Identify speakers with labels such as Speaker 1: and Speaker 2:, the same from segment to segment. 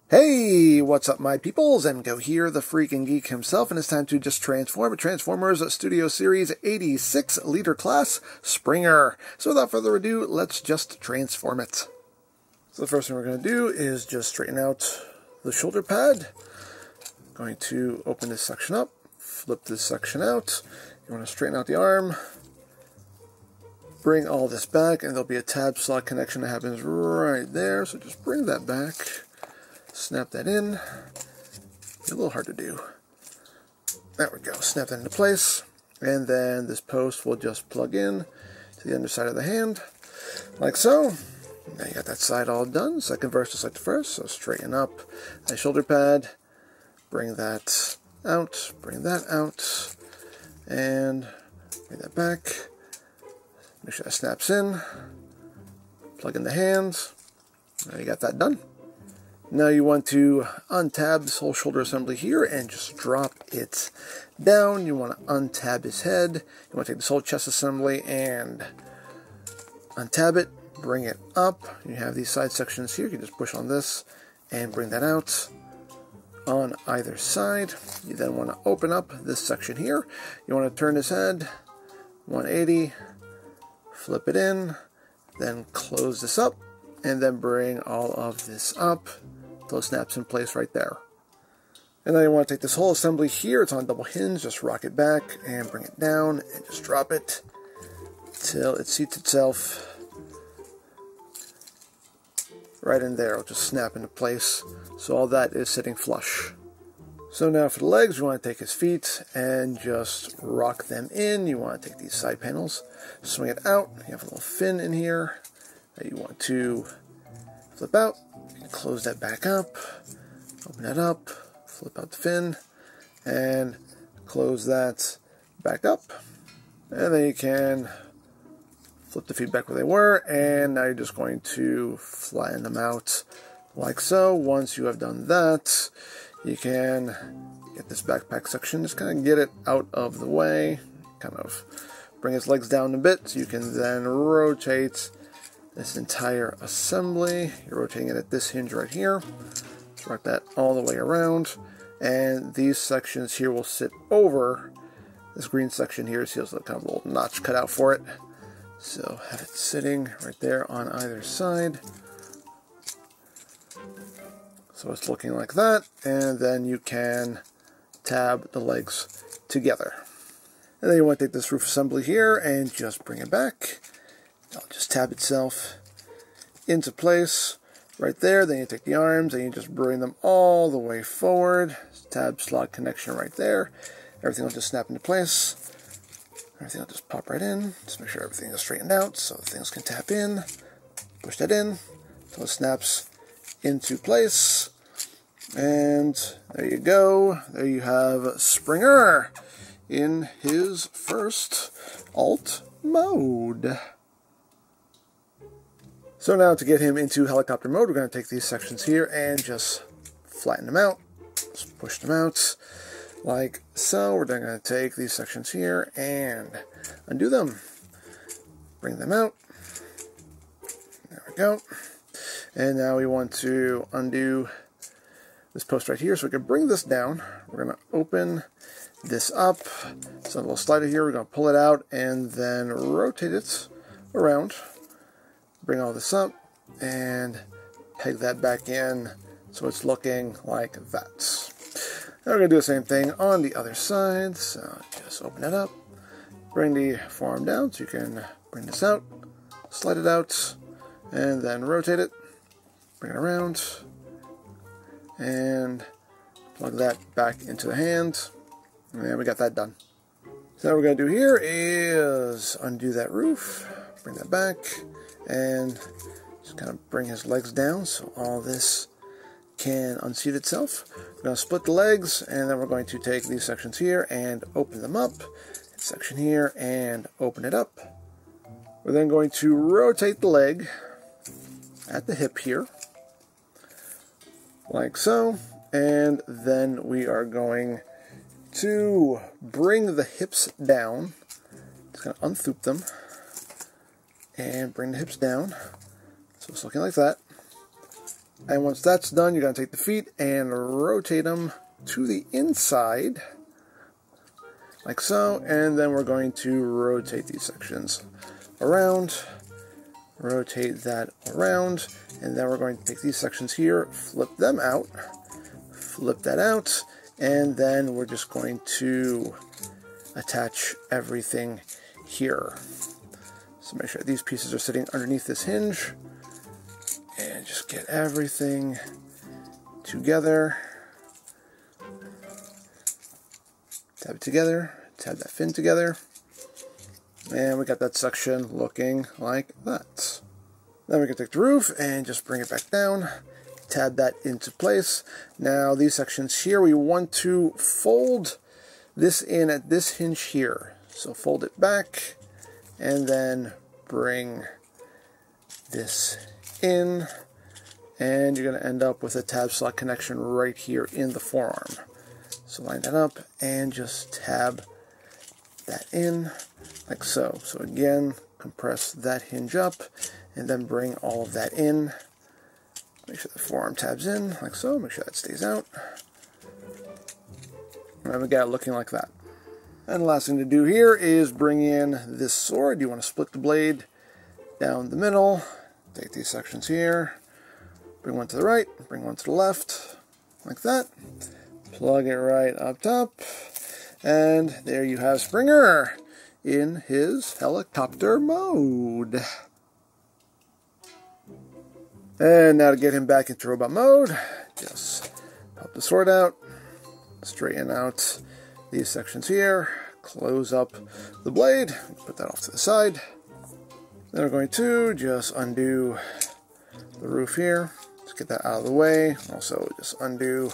Speaker 1: Hey, what's up my peoples? MGo here, the freaking geek himself, and it's time to just transform a Transformers Studio Series 86 liter class Springer. So without further ado, let's just transform it. So the first thing we're going to do is just straighten out the shoulder pad. Going to open this section up, flip this section out. You want to straighten out the arm. Bring all this back, and there'll be a tab slot connection that happens right there. So just bring that back. Snap that in. It's a little hard to do. There we go. Snap that into place. And then this post will just plug in to the underside of the hand, like so. Now you got that side all done. Second verse just like the first. So straighten up that shoulder pad. Bring that out. Bring that out. And bring that back. Make sure that snaps in. Plug in the hands. Now you got that done. Now you want to untab this whole shoulder assembly here and just drop it down. You want to untab his head. You want to take this whole chest assembly and untab it, bring it up. You have these side sections here. You can just push on this and bring that out on either side. You then want to open up this section here. You want to turn his head 180, flip it in, then close this up, and then bring all of this up until it snaps in place right there. And then you want to take this whole assembly here, it's on a double hinge, just rock it back and bring it down and just drop it till it seats itself right in there. It'll just snap into place. So all that is sitting flush. So now for the legs, you want to take his feet and just rock them in. You want to take these side panels, swing it out. You have a little fin in here that you want to flip out. You can close that back up, open that up, flip out the fin, and close that back up. And then you can flip the feet back where they were, and now you're just going to flatten them out like so. Once you have done that, you can get this backpack section, just kind of get it out of the way, kind of bring his legs down a bit so you can then rotate this entire assembly. You're rotating it at this hinge right here. Just rock that all the way around. And these sections here will sit over this green section here. See, there's a kind of little notch cut out for it. So have it sitting right there on either side. So it's looking like that. And then you can tab the legs together. And then you want to take this roof assembly here and just bring it back. It'll just tab itself into place right there. Then you take the arms and you just bring them all the way forward. Tab slot connection right there. Everything will just snap into place. Everything will just pop right in. Just make sure everything is straightened out so things can tap in. Push that in until it snaps into place. And there you go. There you have Springer in his first alt mode. So now to get him into helicopter mode, we're going to take these sections here and just flatten them out. Just push them out like so. We're then going to take these sections here and undo them. Bring them out. There we go. And now we want to undo this post right here so we can bring this down. We're going to open this up. It's a little slider here. We're going to pull it out and then rotate it around. Bring all this up and peg that back in so it's looking like that. Now we're going to do the same thing on the other side. So just open it up, bring the forearm down so you can bring this out, slide it out, and then rotate it, bring it around, and plug that back into the hand. And we got that done. So what we're going to do here is undo that roof, bring that back, and just kind of bring his legs down so all this can unseat itself. We're going to split the legs, and then we're going to take these sections here and open them up. This section here and open it up. We're then going to rotate the leg at the hip here, like so. And then we are going to bring the hips down. Just going to unthoop them and bring the hips down. So it's looking like that. And once that's done, you're going to take the feet and rotate them to the inside, like so, and then we're going to rotate these sections around, rotate that around, and then we're going to take these sections here, flip them out, flip that out, and then we're just going to attach everything here. So make sure these pieces are sitting underneath this hinge, and just get everything together. Tab it together, tab that fin together, and we got that section looking like that. Then we can take the roof and just bring it back down, tab that into place. Now these sections here, we want to fold this in at this hinge here. So fold it back, and then bring this in, and you're going to end up with a tab slot connection right here in the forearm. So line that up and just tab that in like so. So again, compress that hinge up and then bring all of that in. Make sure the forearm tabs in like so. Make sure that stays out. And then we got it looking like that. And the last thing to do here is bring in this sword. You want to split the blade down the middle. Take these sections here. Bring one to the right, bring one to the left, like that. Plug it right up top, and there you have Springer in his helicopter mode. And now to get him back into robot mode, just pop the sword out, straighten out these sections here, close up the blade, put that off to the side. Then we're going to just undo the roof here, just get that out of the way. Also just undo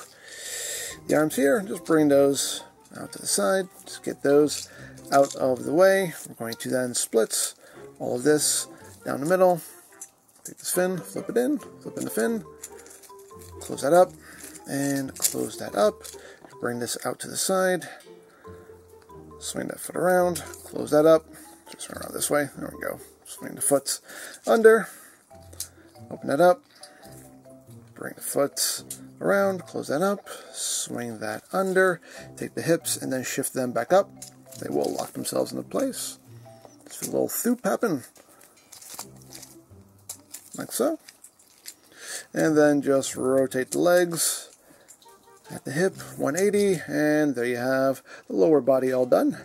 Speaker 1: the arms here, just bring those out to the side, just get those out of the way. We're going to then split all of this down the middle. Take this fin, flip it in the fin, close that up, and close that up. Bring this out to the side, swing that foot around, close that up, just turn around this way, there we go. Swing the foot under, open that up, bring the foot around, close that up, swing that under, take the hips and then shift them back up. They will lock themselves into place. Just a little thoop happen, like so. And then just rotate the legs at the hip, 180, and there you have the lower body all done.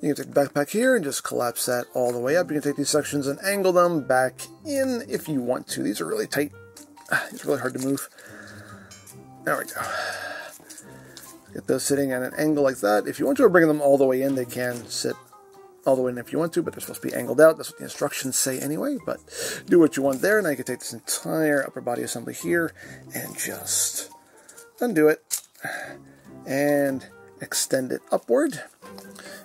Speaker 1: You can take the backpack here and just collapse that all the way up. You can take these sections and angle them back in if you want to. These are really tight. It's really hard to move. There we go. Get those sitting at an angle like that. If you want to bring them all the way in, they can sit all the way in if you want to, but they're supposed to be angled out. That's what the instructions say anyway, but do what you want there. Now you can take this entire upper body assembly here and just undo it and extend it upward.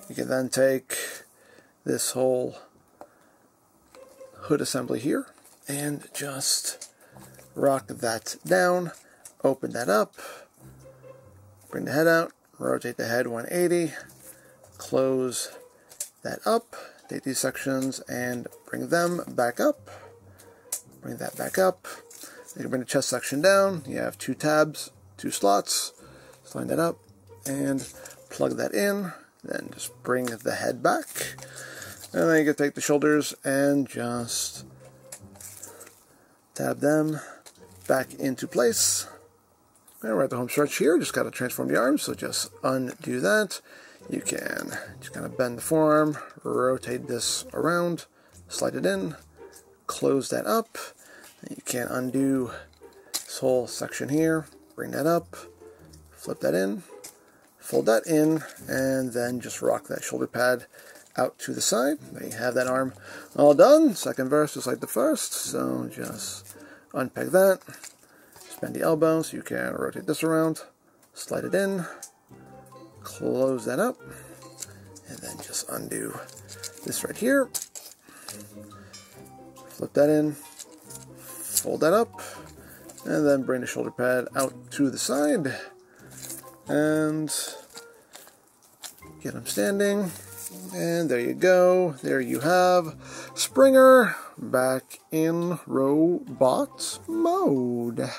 Speaker 1: You can then take this whole hood assembly here and just rock that down, open that up, bring the head out, rotate the head 180, close that up, take these sections and bring them back up, bring that back up. You can bring the chest section down. You have two tabs, two slots, just line that up and plug that in, then just bring the head back, and then you can take the shoulders and just tab them back into place. And we're at the home stretch here, just got to transform the arms, so just undo that. You can just kind of bend the forearm, rotate this around, slide it in, close that up. And you can undo this whole section here, bring that up, flip that in, fold that in, and then just rock that shoulder pad out to the side. There you have that arm all done. Second verse just like the first, so just unpeg that. Bend the elbow so you can rotate this around, slide it in, close that up, and then just undo this right here, flip that in, fold that up, and then bring the shoulder pad out to the side, and get them standing, and there you go. There you have Springer back in robot mode.